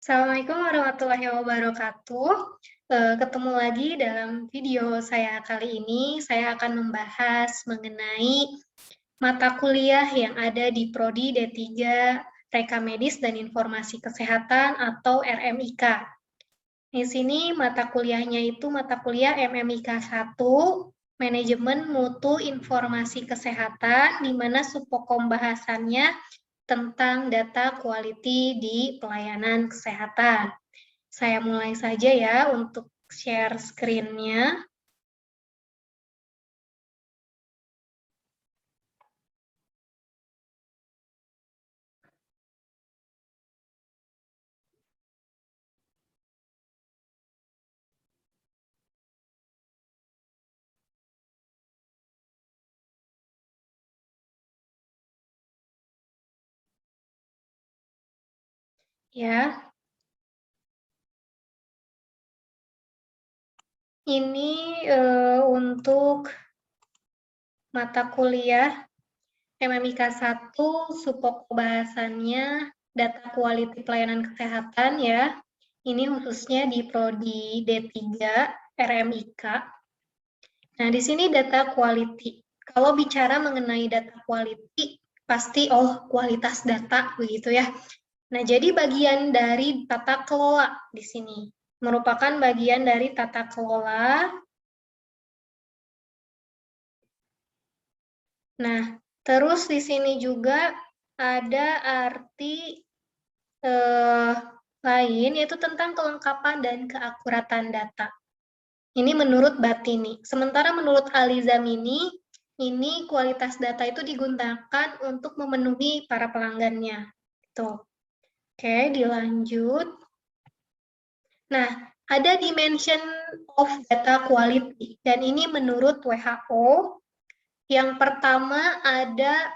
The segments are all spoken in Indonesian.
Assalamualaikum warahmatullahi wabarakatuh. Ketemu lagi dalam video saya kali ini. Saya akan membahas mengenai mata kuliah yang ada di Prodi D3 Reka Medis dan Informasi Kesehatan atau RMIK. Di sini mata kuliahnya itu mata kuliah MMIK 1, Manajemen Mutu Informasi Kesehatan, di mana subpokok bahasannya tentang data quality di pelayanan kesehatan. Saya mulai saja ya untuk share screen-nya. Ya, ini untuk mata kuliah MMIK 1, subpokok bahasannya data quality pelayanan kesehatan ya. Ini khususnya di Prodi D3 RMIK. Nah, di sini data quality. Kalau bicara mengenai data quality, pasti kualitas data begitu ya. Nah, jadi bagian dari tata kelola di sini. Merupakan bagian dari tata kelola. Nah, terus di sini juga ada arti lain, yaitu tentang kelengkapan dan keakuratan data. Ini menurut Batini. Sementara menurut Alizamini, ini kualitas data itu digunakan untuk memenuhi para pelanggannya. Tuh. Oke, dilanjut. Nah, ada dimension of data quality, dan ini menurut WHO. Yang pertama ada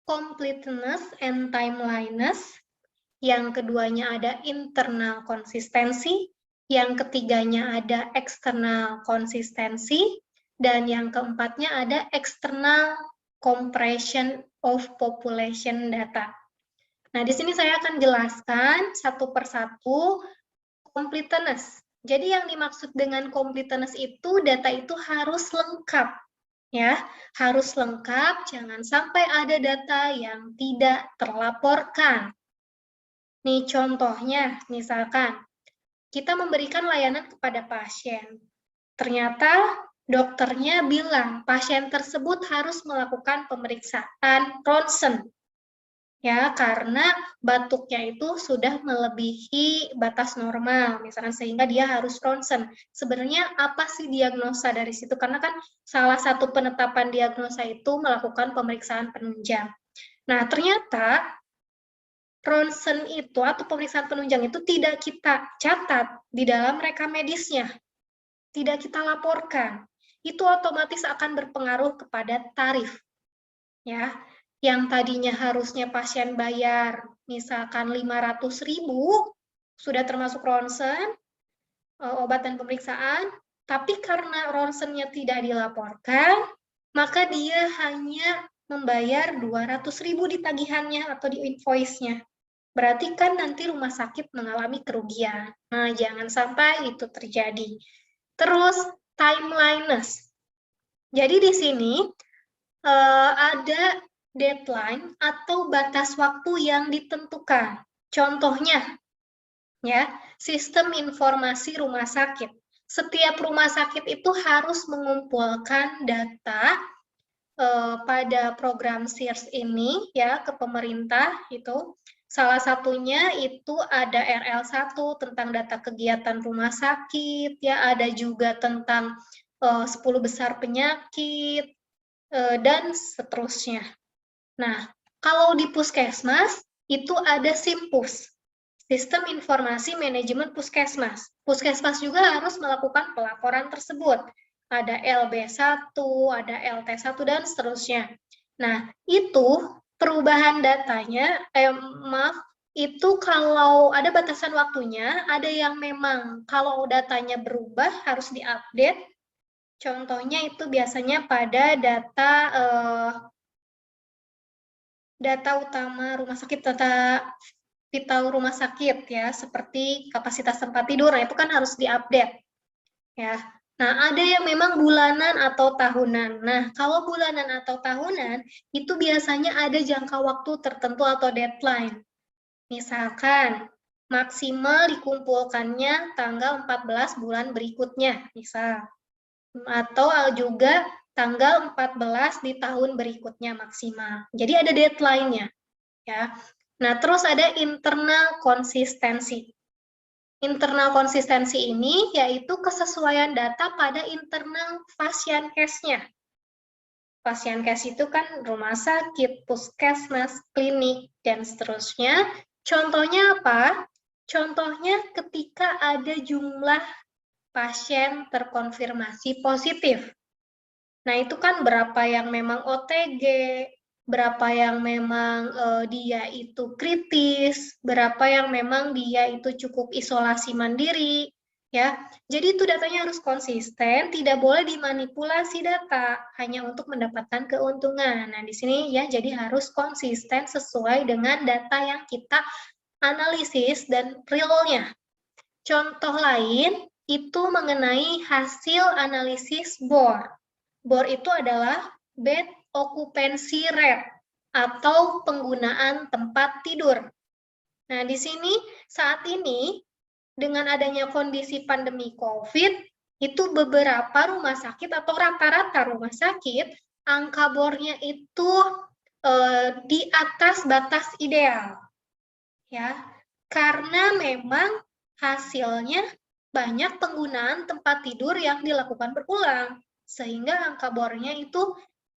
completeness and timeliness, yang keduanya ada internal konsistensi, yang ketiganya ada external konsistensi, dan yang keempatnya ada external compression of population data. Nah, di sini saya akan jelaskan satu persatu completeness. Jadi yang dimaksud dengan completeness itu data itu harus lengkap. Ya, harus lengkap, jangan sampai ada data yang tidak terlaporkan. Nih contohnya, misalkan kita memberikan layanan kepada pasien. Ternyata dokternya bilang pasien tersebut harus melakukan pemeriksaan ronsen. Ya, karena batuknya itu sudah melebihi batas normal, misalkan sehingga dia harus ronsen. Sebenarnya apa sih diagnosa dari situ? Karena kan salah satu penetapan diagnosa itu melakukan pemeriksaan penunjang. Nah, ternyata ronsen itu atau pemeriksaan penunjang itu tidak kita catat di dalam rekam medisnya, tidak kita laporkan. Itu otomatis akan berpengaruh kepada tarif. Ya, yang tadinya harusnya pasien bayar misalkan 500.000 sudah termasuk ronsen, obat dan pemeriksaan, tapi karena ronsennya tidak dilaporkan, maka dia hanya membayar 200.000 di tagihannya atau di invoice-nya. Berarti kan nanti rumah sakit mengalami kerugian. Nah, jangan sampai itu terjadi. Terus, timeliness. Jadi di sini ada deadline atau batas waktu yang ditentukan. Contohnya, ya, sistem informasi rumah sakit. Setiap rumah sakit itu harus mengumpulkan data pada program SIRS ini ya ke pemerintah itu. Salah satunya itu ada RL1 tentang data kegiatan rumah sakit, ya ada juga tentang 10 besar penyakit, dan seterusnya. Nah, kalau di puskesmas, itu ada SIMPUS, Sistem Informasi Manajemen Puskesmas. Puskesmas juga harus melakukan pelaporan tersebut. Ada LB1, ada LT1, dan seterusnya. Nah, itu perubahan datanya, itu kalau ada batasan waktunya, ada yang memang kalau datanya berubah harus diupdate. Contohnya itu biasanya pada data utama rumah sakit, data vital rumah sakit ya, seperti kapasitas tempat tidur, nah itu kan harus diupdate ya. Nah, ada yang memang bulanan atau tahunan. Nah, kalau bulanan atau tahunan, itu biasanya ada jangka waktu tertentu atau deadline. Misalkan, maksimal dikumpulkannya tanggal 14 bulan berikutnya, misal. Atau juga tanggal 14 di tahun berikutnya maksimal. Jadi ada deadline-nya. Ya. Nah, terus ada internal konsistensi. Internal konsistensi ini yaitu kesesuaian data pada internal pasien case-nya. Pasien case itu kan rumah sakit, puskesmas, klinik, dan seterusnya. Contohnya apa? Contohnya ketika ada jumlah pasien terkonfirmasi positif. Nah, itu kan berapa yang memang OTG, berapa yang memang dia itu kritis, berapa yang memang dia itu cukup isolasi mandiri, ya. Jadi itu datanya harus konsisten, tidak boleh dimanipulasi data hanya untuk mendapatkan keuntungan. Nah, di sini ya jadi harus konsisten sesuai dengan data yang kita analisis dan realnya. Contoh lain itu mengenai hasil analisis BOR. BOR itu adalah bed occupancy rate atau penggunaan tempat tidur. Nah, di sini saat ini dengan adanya kondisi pandemi COVID, itu beberapa rumah sakit atau rata-rata rumah sakit, angka BOR-nya itu di atas batas ideal. Ya, karena memang hasilnya banyak penggunaan tempat tidur yang dilakukan berulang, sehingga angka BOR-nya itu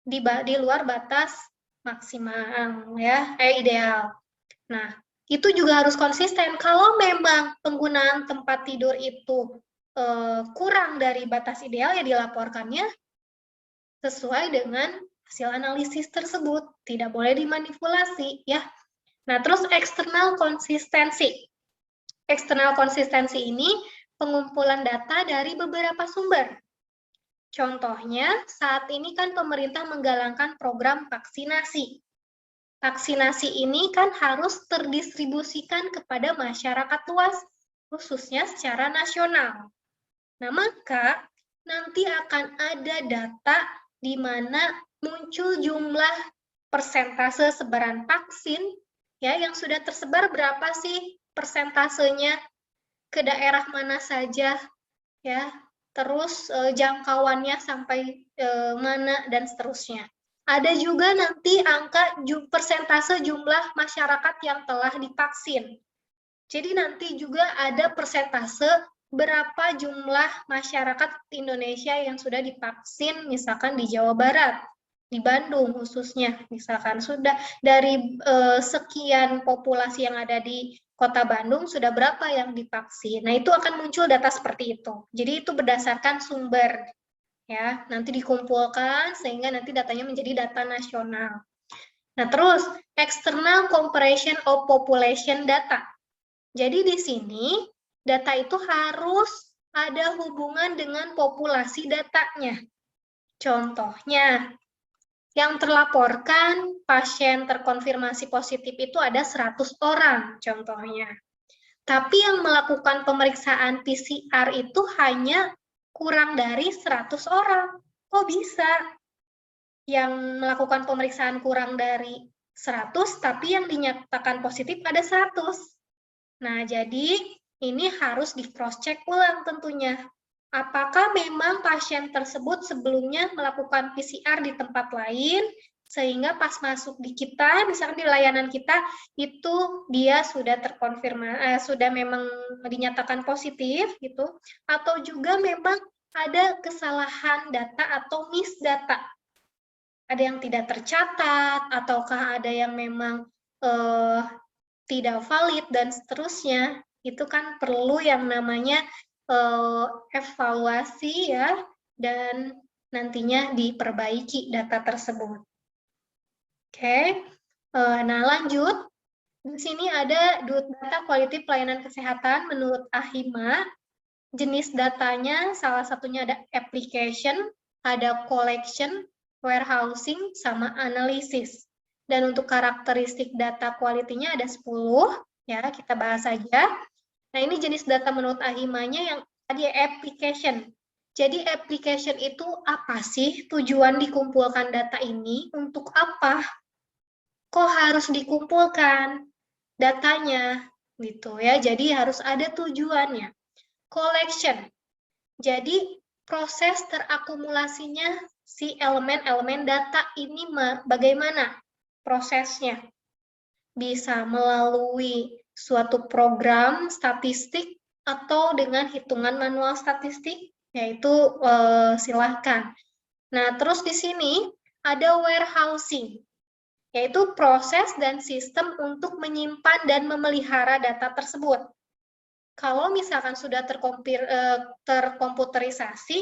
di luar batas maksimal ya, ideal. Nah, itu juga harus konsisten. Kalau memang penggunaan tempat tidur itu kurang dari batas ideal, ya dilaporkannya sesuai dengan hasil analisis tersebut. Tidak boleh dimanipulasi ya. Nah, terus eksternal konsistensi. Eksternal konsistensi ini pengumpulan data dari beberapa sumber. Contohnya, saat ini kan pemerintah menggalangkan program vaksinasi. Vaksinasi ini kan harus terdistribusikan kepada masyarakat luas, khususnya secara nasional. Nah, maka nanti akan ada data di mana muncul jumlah persentase sebaran vaksin ya yang sudah tersebar berapa sih persentasenya, ke daerah mana saja ya, terus jangkauannya sampai mana dan seterusnya. Ada juga nanti angka persentase jumlah masyarakat yang telah divaksin. Jadi nanti juga ada persentase berapa jumlah masyarakat Indonesia yang sudah divaksin, misalkan di Jawa Barat, di Bandung khususnya, misalkan sudah dari sekian populasi yang ada di Kota Bandung, sudah berapa yang divaksin. Nah, itu akan muncul data seperti itu. Jadi itu berdasarkan sumber, ya, nanti dikumpulkan sehingga nanti datanya menjadi data nasional. Nah, terus external comparison of population data. Jadi di sini data itu harus ada hubungan dengan populasi datanya. Contohnya, yang terlaporkan pasien terkonfirmasi positif itu ada 100 orang contohnya. Tapi yang melakukan pemeriksaan PCR itu hanya kurang dari 100 orang. Kok bisa? Yang melakukan pemeriksaan kurang dari 100, tapi yang dinyatakan positif ada 100. Nah, jadi ini harus di cross-check ulang tentunya. Apakah memang pasien tersebut sebelumnya melakukan PCR di tempat lain, sehingga pas masuk di kita, misalnya di layanan kita, itu dia sudah terkonfirmasi, sudah memang dinyatakan positif, gitu, atau juga memang ada kesalahan data atau miss data. Ada yang tidak tercatat, ataukah ada yang memang tidak valid, dan seterusnya. Itu kan perlu yang namanya evaluasi ya, dan nantinya diperbaiki data tersebut. Oke, nah lanjut. Di sini ada data quality pelayanan kesehatan menurut AHIMA. Jenis datanya salah satunya ada application, ada collection, warehousing, sama analisis. Dan untuk karakteristik data quality-nya ada 10, Ya, kita bahas saja. Nah, ini jenis data menurut AHIMA-nya yang tadi application. Jadi application itu apa sih? Tujuan dikumpulkan data ini untuk apa? Kok harus dikumpulkan datanya? Gitu ya. Jadi harus ada tujuannya. Collection. Jadi proses terakumulasinya si elemen-elemen data ini bagaimana prosesnya? Bisa melalui suatu program statistik atau dengan hitungan manual statistik, yaitu silahkan. Nah, terus di sini ada warehousing, yaitu proses dan sistem untuk menyimpan dan memelihara data tersebut. Kalau misalkan sudah terkomputerisasi,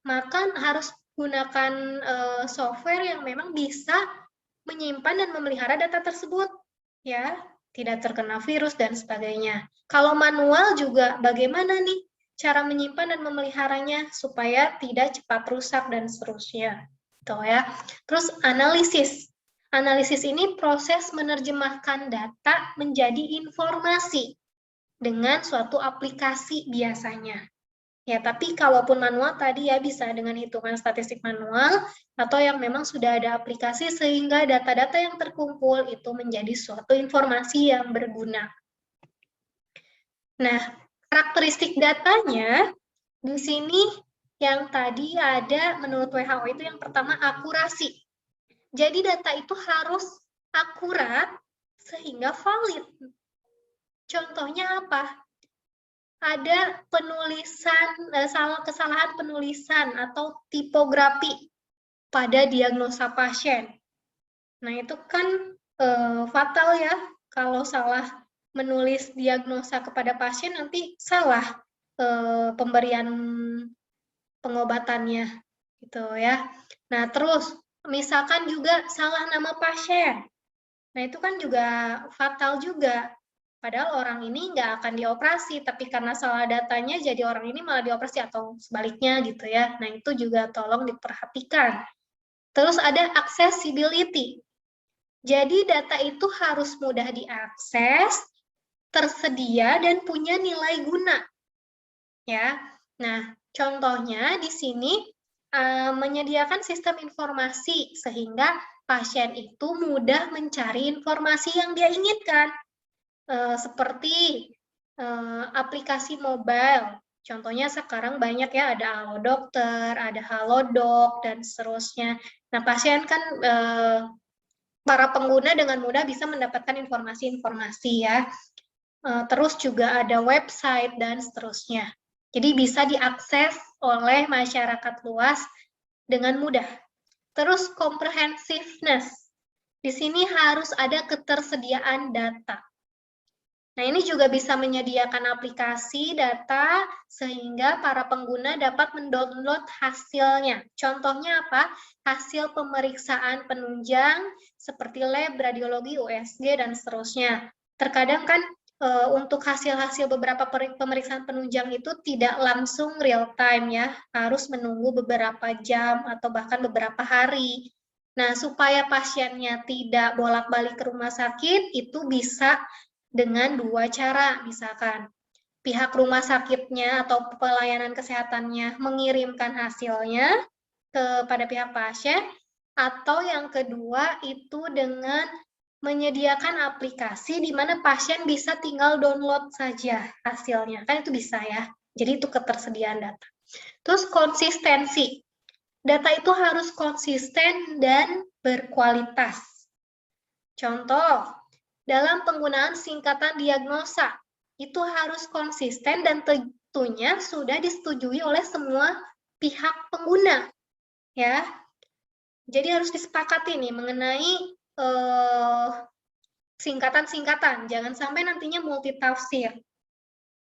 maka harus gunakan software yang memang bisa menyimpan dan memelihara data tersebut, ya, tidak terkena virus dan sebagainya. Kalau manual juga bagaimana nih cara menyimpan dan memeliharanya supaya tidak cepat rusak dan seterusnya, gitu ya. Terus analisis. Analisis ini proses menerjemahkan data menjadi informasi dengan suatu aplikasi biasanya. Ya, tapi kalaupun manual tadi ya bisa dengan hitungan statistik manual atau yang memang sudah ada aplikasi sehingga data-data yang terkumpul itu menjadi suatu informasi yang berguna. Nah, karakteristik datanya di sini yang tadi ada menurut WHO itu yang pertama akurasi. Jadi data itu harus akurat sehingga valid. Contohnya apa? Ada penulisan, kesalahan penulisan atau tipografi pada diagnosa pasien. Nah, itu kan fatal ya, kalau salah menulis diagnosa kepada pasien nanti salah pemberian pengobatannya, gitu ya. Nah, terus misalkan juga salah nama pasien. Nah, itu kan juga fatal juga. Padahal orang ini nggak akan dioperasi, tapi karena salah datanya jadi orang ini malah dioperasi atau sebaliknya gitu ya. Nah, itu juga tolong diperhatikan. Terus ada accessibility. Jadi data itu harus mudah diakses, tersedia, dan punya nilai guna. Ya. Nah, contohnya di sini menyediakan sistem informasi sehingga pasien itu mudah mencari informasi yang dia inginkan. Seperti aplikasi mobile. Contohnya sekarang banyak ya, ada Halodoc, ada Halodoc, dan seterusnya. Nah, pasien kan, para pengguna dengan mudah bisa mendapatkan informasi-informasi ya. Terus juga ada website, dan seterusnya. Jadi bisa diakses oleh masyarakat luas dengan mudah. Terus comprehensiveness. Di sini harus ada ketersediaan data. Nah, ini juga bisa menyediakan aplikasi data sehingga para pengguna dapat mendownload hasilnya. Contohnya apa? Hasil pemeriksaan penunjang seperti lab, radiologi, USG, dan seterusnya. Terkadang kan untuk hasil-hasil beberapa pemeriksaan penunjang itu tidak langsung real time ya, harus menunggu beberapa jam atau bahkan beberapa hari. Nah, supaya pasiennya tidak bolak-balik ke rumah sakit, itu bisa dengan dua cara, misalkan pihak rumah sakitnya atau pelayanan kesehatannya mengirimkan hasilnya kepada pihak pasien, atau yang kedua itu dengan menyediakan aplikasi di mana pasien bisa tinggal download saja hasilnya, kan itu bisa ya, jadi itu ketersediaan data. Terus konsistensi, data itu harus konsisten dan berkualitas. Contoh, dalam penggunaan singkatan diagnosa, itu harus konsisten dan tentunya sudah disetujui oleh semua pihak pengguna. Ya, jadi harus disepakati nih mengenai singkatan-singkatan, jangan sampai nantinya multitafsir.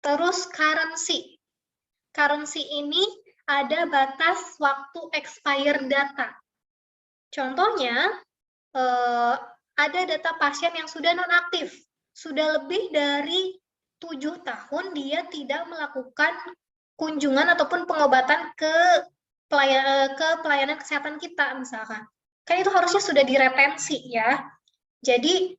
Terus currency. Currency ini ada batas waktu expire data. Contohnya, ada data pasien yang sudah nonaktif, sudah lebih dari 7 tahun dia tidak melakukan kunjungan ataupun pengobatan ke pelayanan kesehatan kita misalkan. Kan itu harusnya sudah diretensi ya. Jadi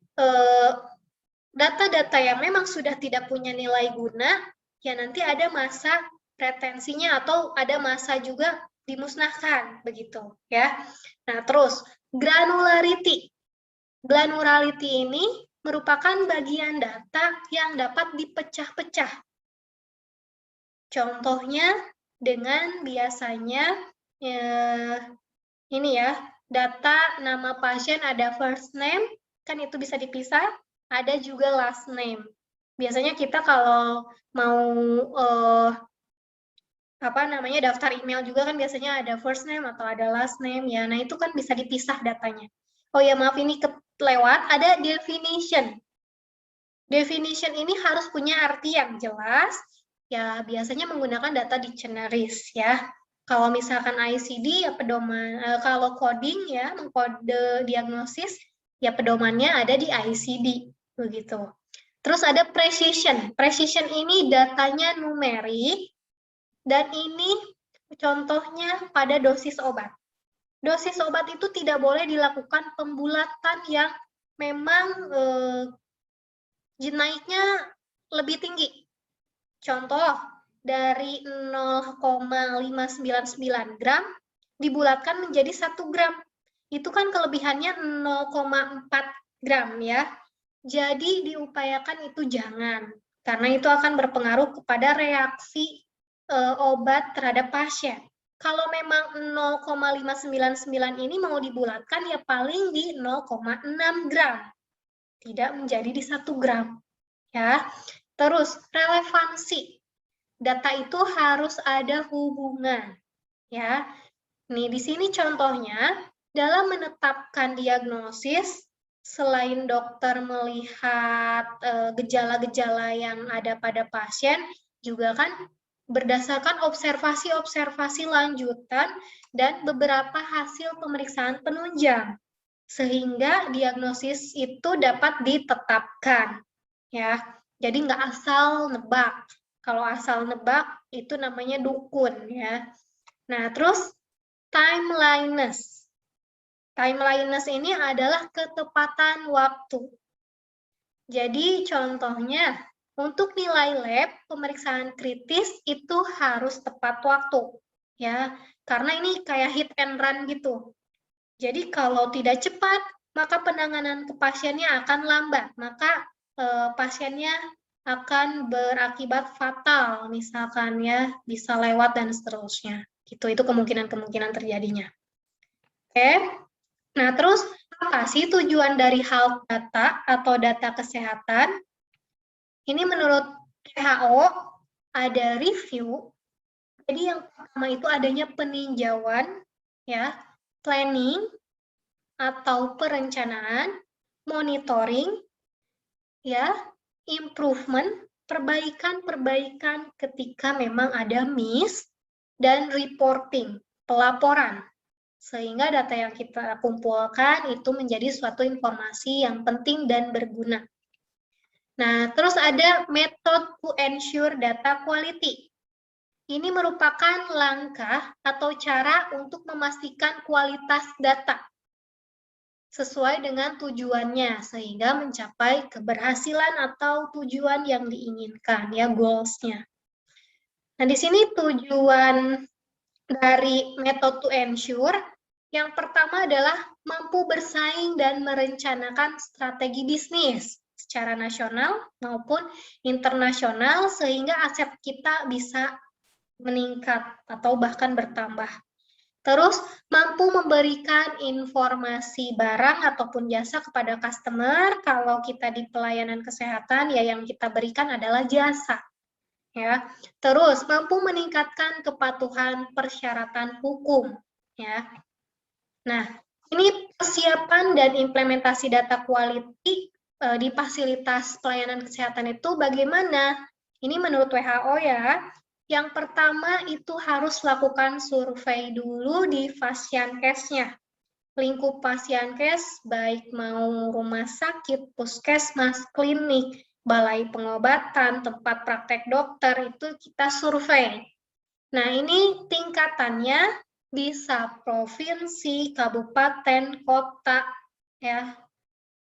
data-data yang memang sudah tidak punya nilai guna, ya nanti ada masa retensinya atau ada masa juga dimusnahkan, begitu ya. Nah, terus granularity. Granularity ini merupakan bagian data yang dapat dipecah-pecah. Contohnya dengan biasanya ini ya, data nama pasien ada first name, kan itu bisa dipisah, ada juga last name. Biasanya kita kalau mau daftar email juga kan biasanya ada first name atau ada last name ya. Nah, itu kan bisa dipisah datanya. Oh ya, maaf ini kelewat, ada definition. Definition ini harus punya arti yang jelas, ya biasanya menggunakan data dictionaries ya. Kalau misalkan ICD ya pedoman, kalau coding ya mengkode diagnosis ya pedomannya ada di ICD begitu. Terus ada precision. Precision ini datanya numerik dan ini contohnya pada dosis obat. Dosis obat itu tidak boleh dilakukan pembulatan yang memang naiknya lebih tinggi. Contoh, dari 0,599 gram dibulatkan menjadi 1 gram. Itu kan kelebihannya 0,4 gram ya. Jadi diupayakan itu jangan, karena itu akan berpengaruh kepada reaksi obat terhadap pasien. Kalau memang 0,599 ini mau dibulatkan ya paling di 0,6 gram. Tidak menjadi di 1 gram. Ya. Terus relevansi. Data itu harus ada hubungan. Ya. Nih di sini contohnya dalam menetapkan diagnosis selain dokter melihat gejala-gejala yang ada pada pasien juga kan berdasarkan observasi-observasi lanjutan dan beberapa hasil pemeriksaan penunjang sehingga diagnosis itu dapat ditetapkan ya. Jadi nggak asal nebak. Kalau asal nebak itu namanya dukun ya. Nah, terus timeliness. Timeliness ini adalah ketepatan waktu. Jadi contohnya untuk nilai lab pemeriksaan kritis itu harus tepat waktu ya. Karena ini kayak hit and run gitu. Jadi kalau tidak cepat, maka penanganan ke pasiennya akan lambat, maka pasiennya akan berakibat fatal, misalkan ya bisa lewat dan seterusnya. Gitu, itu kemungkinan-kemungkinan terjadinya. Oke, nah terus apa sih tujuan dari health data atau data kesehatan? Ini menurut WHO ada review. Jadi yang pertama itu adanya peninjauan, ya, planning, atau perencanaan, monitoring, ya, improvement, perbaikan-perbaikan ketika memang ada miss, dan reporting, pelaporan. Sehingga data yang kita kumpulkan itu menjadi suatu informasi yang penting dan berguna. Nah, terus ada method to ensure data quality. Ini merupakan langkah atau cara untuk memastikan kualitas data sesuai dengan tujuannya sehingga mencapai keberhasilan atau tujuan yang diinginkan ya, goals-nya. Nah, di sini tujuan dari method to ensure yang pertama adalah mampu bersaing dan merencanakan strategi bisnis secara nasional maupun internasional sehingga aset kita bisa meningkat atau bahkan bertambah. Terus, mampu memberikan informasi barang ataupun jasa kepada customer. Kalau kita di pelayanan kesehatan, ya yang kita berikan adalah jasa. Ya. Terus, mampu meningkatkan kepatuhan persyaratan hukum. Ya. Nah, ini persiapan dan implementasi data quality di fasilitas pelayanan kesehatan itu bagaimana? Ini menurut WHO ya. Yang pertama itu harus lakukan survei dulu di Fasiankesnya. Lingkup Fasiankes baik mau rumah sakit, puskesmas, klinik, balai pengobatan, tempat praktek dokter itu kita survei. Nah, ini tingkatannya bisa provinsi, kabupaten, kota, ya,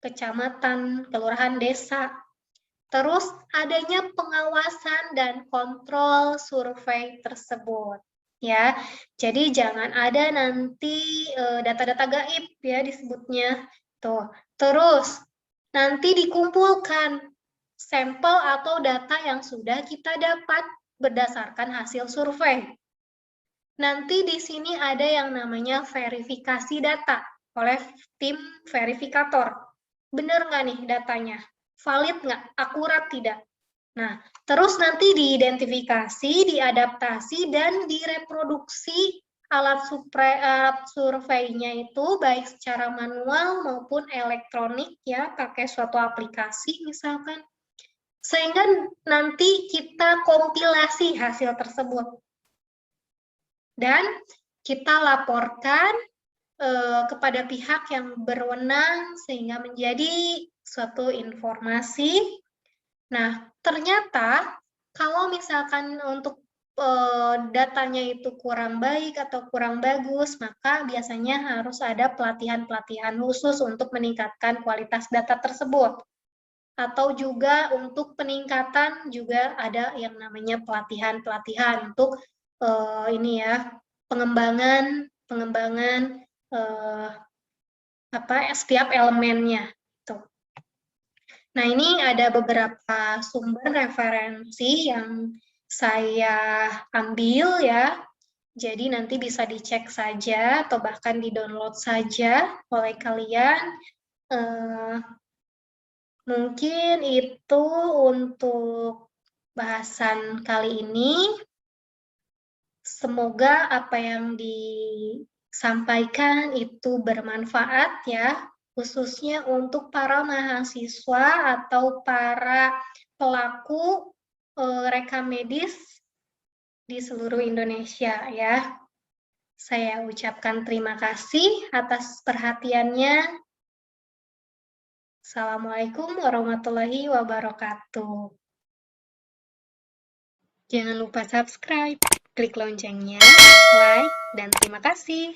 kecamatan, kelurahan, desa. Terus adanya pengawasan dan kontrol survei tersebut. Ya, jadi jangan ada nanti data-data gaib ya disebutnya. Tuh. Terus nanti dikumpulkan sampel atau data yang sudah kita dapat berdasarkan hasil survei. Nanti di sini ada yang namanya verifikasi data oleh tim verifikator. Benar nggak nih datanya? Valid nggak? Akurat tidak? Nah, terus nanti diidentifikasi, diadaptasi, dan direproduksi alat surveinya itu baik secara manual maupun elektronik ya, pakai suatu aplikasi misalkan. Sehingga nanti kita kompilasi hasil tersebut. Dan kita laporkan kepada pihak yang berwenang sehingga menjadi suatu informasi. Nah, ternyata kalau misalkan untuk datanya itu kurang baik atau kurang bagus, maka biasanya harus ada pelatihan-pelatihan khusus untuk meningkatkan kualitas data tersebut. Atau juga untuk peningkatan juga ada yang namanya pelatihan-pelatihan untuk ini ya, pengembangan setiap elemennya. Tuh. Nah, ini ada beberapa sumber referensi yang saya ambil ya. Jadi nanti bisa dicek saja atau bahkan di-download saja oleh kalian. Mungkin itu untuk bahasan kali ini. Semoga apa yang disampaikan itu bermanfaat ya, khususnya untuk para mahasiswa atau para pelaku rekam medis di seluruh Indonesia ya. Saya ucapkan terima kasih atas perhatiannya. Assalamualaikum warahmatullahi wabarakatuh. Jangan lupa subscribe, klik loncengnya, like, dan terima kasih.